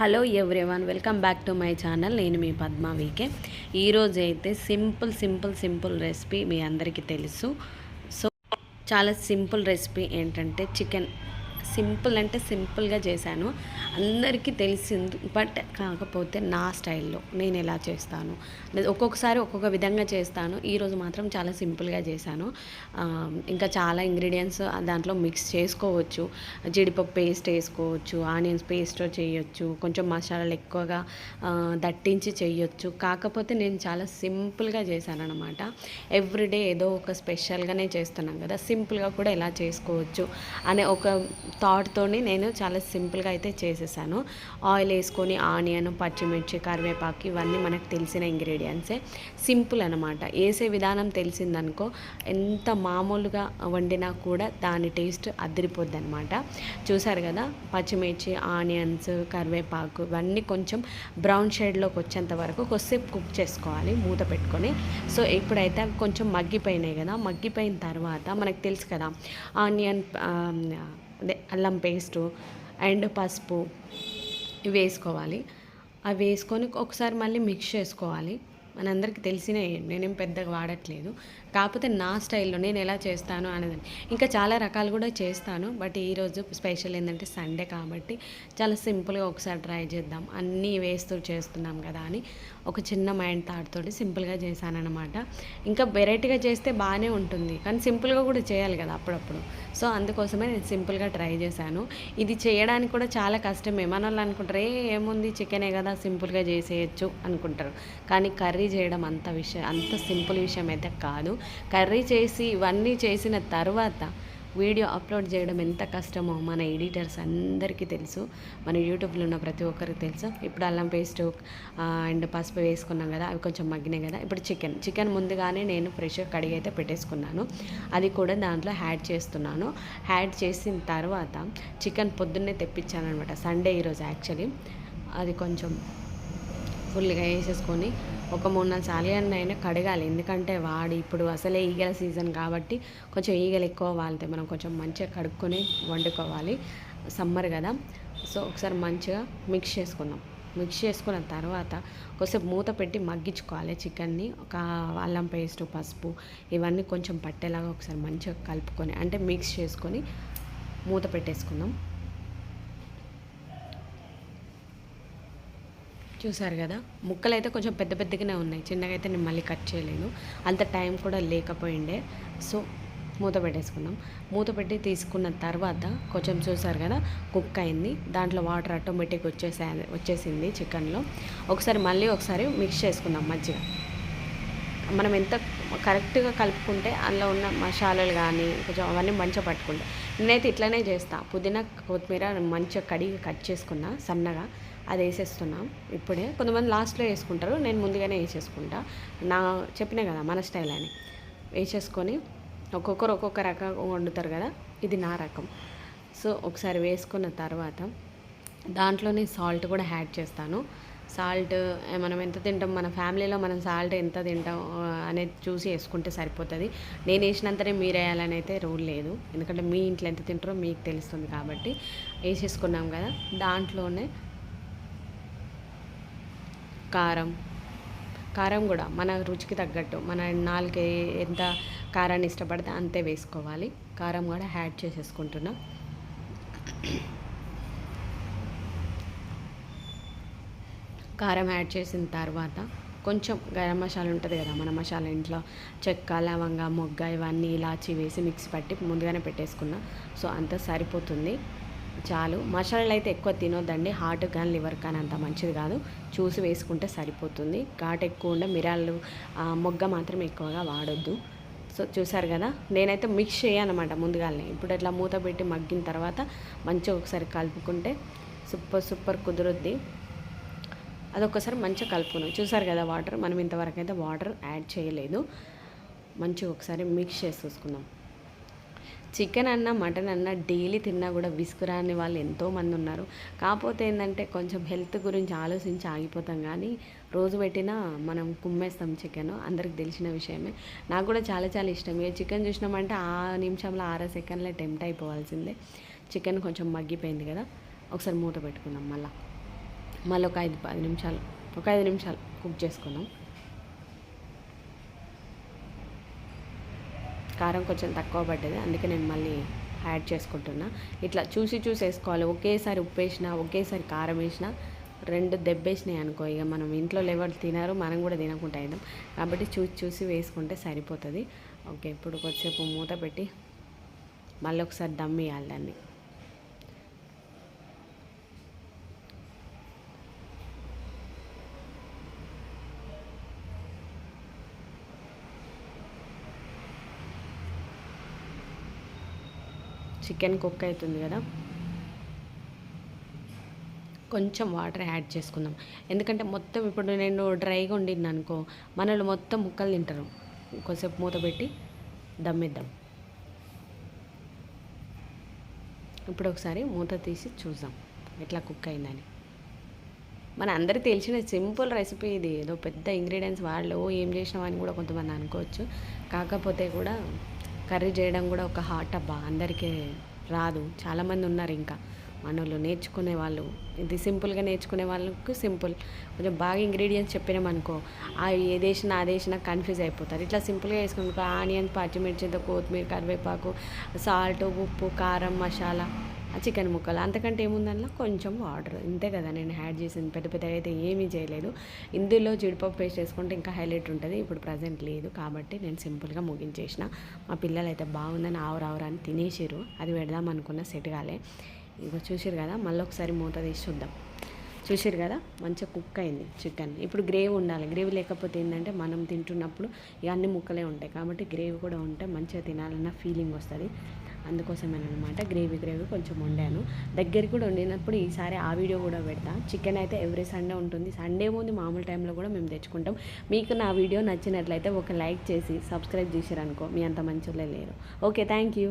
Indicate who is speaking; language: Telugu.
Speaker 1: Hello everyone, welcome back to my channel. నేను మీ పద్మ వీకే. ఈరోజు అయితే సింపుల్ రెసిపీ మీ అందరికీ తెలుసు. సో చాలా సింపుల్ రెసిపీ ఏంటంటే చికెన్. సింపుల్ అంటే సింపుల్గా చేశాను, అందరికీ తెలిసింది. బట్ కాకపోతే నా స్టైల్లో నేను ఎలా చేస్తాను, ఒక్కొక్కసారి ఒక్కొక్క విధంగా చేస్తాను. ఈరోజు మాత్రం చాలా సింపుల్గా చేశాను. ఇంకా చాలా ఇంగ్రీడియంట్స్ దాంట్లో మిక్స్ చేసుకోవచ్చు. జీడిపప్పు పేస్ట్ వేసుకోవచ్చు, ఆనియన్స్ పేస్ట్ చేయొచ్చు, కొంచెం మసాలాలు ఎక్కువగా దట్టించి చేయొచ్చు. కాకపోతే నేను చాలా సింపుల్గా చేశాను అనమాట. ఎవ్రీడే ఏదో ఒక స్పెషల్గానే చేస్తున్నాం కదా, సింపుల్గా కూడా ఎలా చేసుకోవచ్చు అనే ఒక థాట్తోని నేను చాలా సింపుల్గా అయితే చేసేసాను. ఆయిల్ వేసుకొని ఆనియన్, పచ్చిమిర్చి, కరివేపాకు ఇవన్నీ మనకు తెలిసిన ఇంగ్రీడియంట్సే. సింపుల్ అనమాట. వేసే విధానం తెలిసిందనుకో ఎంత మామూలుగా వండినా కూడా దాని టేస్ట్ అదిరిపోద్ది అనమాట. చూసారు కదా, పచ్చిమిర్చి, ఆనియన్స్, కరివేపాకు ఇవన్నీ కొంచెం బ్రౌన్ షేడ్లోకి వచ్చేంత వరకు కొద్దిసేపు కుక్ చేసుకోవాలి మూత పెట్టుకొని. సో ఇప్పుడైతే కొంచెం మగ్గిపోయినాయి కదా, మగ్గిపోయిన తర్వాత మనకు తెలుసు కదా ఆనియన్, అదే అల్లం పేస్టు అండ్ పసుపు ఇవి వేసుకోవాలి. అవి వేసుకొని ఒకసారి మళ్ళీ మిక్స్ చేసుకోవాలి. మనందరికీ తెలిసినే, నేనేం పెద్దగా వాడట్లేదు. కాకపోతే నా స్టైల్లో నేను ఎలా చేస్తాను అనేది. ఇంకా చాలా రకాలు కూడా చేస్తాను, బట్ ఈరోజు స్పెషల్ ఏంటంటే సండే కాబట్టి చాలా సింపుల్గా ఒకసారి ట్రై చేద్దాం, అన్నీ వేస్తూ చేస్తున్నాం కదా అని ఒక చిన్న మైండ్ థాట్తోటి సింపుల్గా చేశానన్నమాట. ఇంకా వెరైటీగా చేస్తే బాగానే ఉంటుంది, కానీ సింపుల్గా కూడా చేయాలి కదా అప్పుడప్పుడు. సో అందుకోసమే నేను సింపుల్గా ట్రై చేశాను. ఇది చేయడానికి కూడా చాలా కష్టమే. మన వాళ్ళు అనుకుంటారు ఏముంది చికెనే కదా సింపుల్గా చేసేయచ్చు అనుకుంటారు, కానీ కర్రీ చేయడం అంత సింపుల్ విషయం అయితే కాదు. కర్రీ చేసి ఇవన్నీ చేసిన తర్వాత వీడియో అప్లోడ్ చేయడం ఎంత కష్టమో మన ఎడిటర్స్ అందరికీ తెలుసు, మన యూట్యూబ్లో ఉన్న ప్రతి ఒక్కరికి తెలుసు. ఇప్పుడు అల్లం పేస్ట్ అండ్ పసుపు వేసుకున్నాం కదా, అవి కొంచెం మగ్గినాయి కదా. ఇప్పుడు చికెన్ ముందుగానే నేను ఫ్రెష్గా కడిగి అయితే పెట్టేసుకున్నాను, అది కూడా దాంట్లో యాడ్ చేస్తున్నాను. యాడ్ చేసిన తర్వాత చికెన్ పొద్దున్నే తెప్పించాను అనమాట, సండే ఈరోజు యాక్చువల్లీ. అది కొంచెం ఫుల్గా వేసేసుకొని ఒక 3-4 సార్లు అయినా కడగాలి, ఎందుకంటే ఇప్పుడు అసలే ఈగల సీజన్ కాబట్టి కొంచెం ఈగలు ఎక్కువ వాళ్తాయి. మనం కొంచెం మంచిగా కడుక్కొని వండుకోవాలి, సమ్మర్ కదా. సో ఒకసారి మంచిగా మిక్స్ చేసుకుందాం. మిక్స్ చేసుకున్న తర్వాత కొద్దిసేపు మూత పెట్టి మగ్గించుకోవాలి చికెన్ని. ఒక అల్లం పేస్టు, పసుపు ఇవన్నీ కొంచెం పట్టేలాగా ఒకసారి మంచిగా కలుపుకొని, అంటే మిక్స్ చేసుకొని మూత పెట్టేసుకుందాం. చూసారు కదా, ముక్కలు అయితే కొంచెం పెద్దగానే ఉన్నాయి, చిన్నగా అయితే నేను మళ్ళీ కట్ చేయలేను, అంత టైం కూడా లేకపోయిండే. సో మూత పెట్టేసుకుందాం. మూత పెట్టి తీసుకున్న తర్వాత కొంచెం చూసారు కదా కుక్ అయింది, దాంట్లో వాటర్ ఆటోమేటిక్ వచ్చేసింది చికెన్లో. మళ్ళీ ఒకసారి మిక్స్ చేసుకుందాం మంచిగా. మనం ఎంత కరెక్ట్గా కలుపుకుంటే అందులో ఉన్న మసాలాలు కానీ కొంచెం అవన్నీ మంచిగా పట్టుకుంటా. నేనైతే ఇట్లనే చేస్తాను. పుదీనా, కొత్తిమీర మంచిగా కడిగి కట్ చేసుకున్నా సన్నగా, అది వేసేస్తున్నాం ఇప్పుడే. కొంతమంది లాస్ట్లో వేసుకుంటారు, నేను ముందుగానే వేసేసుకుంటా. చెప్పినా కదా మన స్టైల్ అని. వేసేసుకొని ఒక్కొక్కరు ఒక్కొక్క రకంగా వండుతారు కదా, ఇది నా రకం. సో ఒకసారి వేసుకున్న తర్వాత దాంట్లోనే సాల్ట్ కూడా యాడ్ చేస్తాను. సాల్ట్ మనం ఎంత తింటాం, మన ఫ్యామిలీలో మనం సాల్ట్ ఎంత తింటాం అనేది చూసి వేసుకుంటే సరిపోతుంది. నేను వేసినంతనే మీరు వేయాలని అయితే రూల్ లేదు, ఎందుకంటే మీ ఇంట్లో ఎంత తింటారో మీకు తెలుస్తుంది కాబట్టి. వేసేసుకున్నాం కదా, దాంట్లోనే కారం కూడా మన రుచికి తగ్గట్టు, మన నాలుగు ఎంత కారాన్ని ఇష్టపడితే అంతే వేసుకోవాలి. కారం కూడా యాడ్ చేసేసుకుంటున్నా. కారం యాడ్ చేసిన తర్వాత కొంచెం గరం మసాలా ఉంటుంది కదా, మన మసాలా ఇంట్లో చెక్క, లవంగ, మొగ్గ ఇవన్నీ ఇలాచి వేసి మిక్సీ పట్టి ముందుగానే పెట్టేసుకున్నా. సో అంత సరిపోతుంది, చాలు. మసాలాలు అయితే ఎక్కువ తినొద్దండి, హార్ట్ కానీ లివర్ కానీ అంత మంచిది కాదు, చూసి వేసుకుంటే సరిపోతుంది. ఘాటు ఎక్కువ ఉండే మిరాలు, మొగ్గ మాత్రం ఎక్కువగా వాడొద్దు. సో చూసారు కదా, నేనైతే మిక్స్ చేయనమాట ముందుగానే. ఇప్పుడు అట్లా మూత పెట్టి మగ్గిన తర్వాత మంచిగా ఒకసారి కలుపుకుంటే సూపర్ కుదురుద్ది. అదొకసారి మంచిగా కలుపుకున్నాం. చూసారు కదా వాటర్, మనం ఇంతవరకు అయితే వాటర్ యాడ్ చేయలేదు. మంచిగా ఒకసారి మిక్స్ చేసేసుకుందాం. చికెన్ అన్నా మటన్ అన్నా డైలీ తిన్నా కూడా విసుకురాని వాళ్ళు ఎంతోమంది ఉన్నారు. కాకపోతే ఏంటంటే కొంచెం హెల్త్ గురించి ఆలోచించి ఆగిపోతాం, కానీ రోజు పెట్టినా మనం కుమ్మేస్తాం చికెన్, అందరికి తెలిసిన విషయమే. నాకు కూడా చాలా ఇష్టం. ఇక చికెన్ చూసినామంటే ఆ నిమిషంలో 6 సెకండ్లే టెంప్ట్ అయిపోవాల్సిందే. చికెన్ కొంచెం మగ్గిపోయింది కదా, ఒకసారి మూత పెట్టుకుందాం మళ్ళీ. మళ్ళీ ఒక 5-10 నిమిషాలు, ఒక 5 నిమిషాలు కుక్ చేసుకుందాం. కారం కొంచెం తక్కువ పడ్డది, అందుకే నేను మళ్ళీ యాడ్ చేసుకుంటున్నా. ఇట్లా చూసి చూసి వేసుకోవాలి. ఒకేసారి ఉప్పు వేసినా, ఒకేసారి కారం వేసినా 2 దెబ్బేసినాయి అనుకో, ఇక మనం ఇంట్లో ఎవరు తినారు, మనం కూడా తినకుండా అయినాం. కాబట్టి చూసి చూసి వేసుకుంటే సరిపోతుంది. ఓకే, ఇప్పుడు కొద్దిసేపు మూత పెట్టి మళ్ళీ ఒకసారి దమ్ ఇవ్వాలి దాన్ని. చికెన్ కుక్ అవుతుంది కదా, కొంచెం వాటర్ యాడ్ చేసుకుందాం. ఎందుకంటే మొత్తం ఇప్పుడు నేను డ్రైగా వండింది అనుకో, మనలు మొత్తం ముక్కలు తింటారు. కొంచెంసేపు మూత పెట్టి దమ్మిద్దాం. ఇప్పుడు ఒకసారి మూత తీసి చూద్దాం ఎట్లా కుక్ అయిందని. మన అందరికీ తెలిసిన సింపుల్ రెసిపీ ఇది, ఏదో పెద్ద ఇంగ్రీడియంట్స్ వాళ్ళు ఏం చేసినామని కూడా కొంతమంది అనుకోవచ్చు. కాకపోతే కూడా కర్రీ చేయడం కూడా ఒక హార్ట్ అబ్బా, అందరికీ రాదు. చాలామంది ఉన్నారు ఇంకా మనోళ్ళు నేర్చుకునే వాళ్ళు. ఇది సింపుల్గా నేర్చుకునే వాళ్ళకు సింపుల్, కొంచెం బాగా ఇంగ్రీడియంట్స్ చెప్పినామనుకో ఏదేసినా అదేసినా కన్ఫ్యూజ్ అయిపోతారు. ఇట్లా సింపుల్గా వేసుకున్నాం, ఆనియన్, పచ్చిమిర్చితో, కొత్తిమీర, కరివేపాకు, సాల్ట్, ఉప్పు, కారం, మసాలా, చికెన్ ముక్కలు, అంతకంటే ఏముందన్నా కొంచెం వాటర్, ఇంతే కదా నేను యాడ్ చేసింది. పెద్ద పెద్దగా అయితే ఏమీ చేయలేదు. ఇందులో జీడిపప్పు పేస్ట్ వేసుకుంటే ఇంకా హైలైట్ ఉంటుంది. ఇప్పుడు ప్రజెంట్ లేదు కాబట్టి నేను సింపుల్గా ముగించేసిన. మా పిల్లలు అయితే బాగుందని ఆవురావురని తినేసారు. అది పెడదాం అనుకున్న సెట్ కాలే. ఇక చూసారు కదా, మళ్ళీ ఒకసారి మూత తీసి చూద్దాం. చూసారు కదా, మంచిగా కుక్ అయింది చికెన్. ఇప్పుడు గ్రేవీ ఉండాలి. గ్రేవీ లేకపోతే ఏంటంటే మనం తింటున్నప్పుడు ఇక అన్ని ముక్కలే ఉంటాయి. కాబట్టి గ్రేవీ కూడా ఉంటే మంచిగా తినాలన్న ఫీలింగ్ వస్తుంది. అందుకోసమేనమాట గ్రేవీ కొంచెం వండాను. దగ్గరికి కూడా వండినప్పుడు ఈసారి ఆ వీడియో కూడా పెడతా. చికెన్ అయితే ఎవ్రీ సండే ఉంటుంది. సండే ముందు మామూలు టైంలో కూడా మేము తెచ్చుకుంటాం. మీకు నా వీడియో నచ్చినట్లయితే ఒక లైక్ చేసి సబ్స్క్రైబ్ చేసారనుకో, మీ అంత మంచిగా లేరు. Okay, thank you.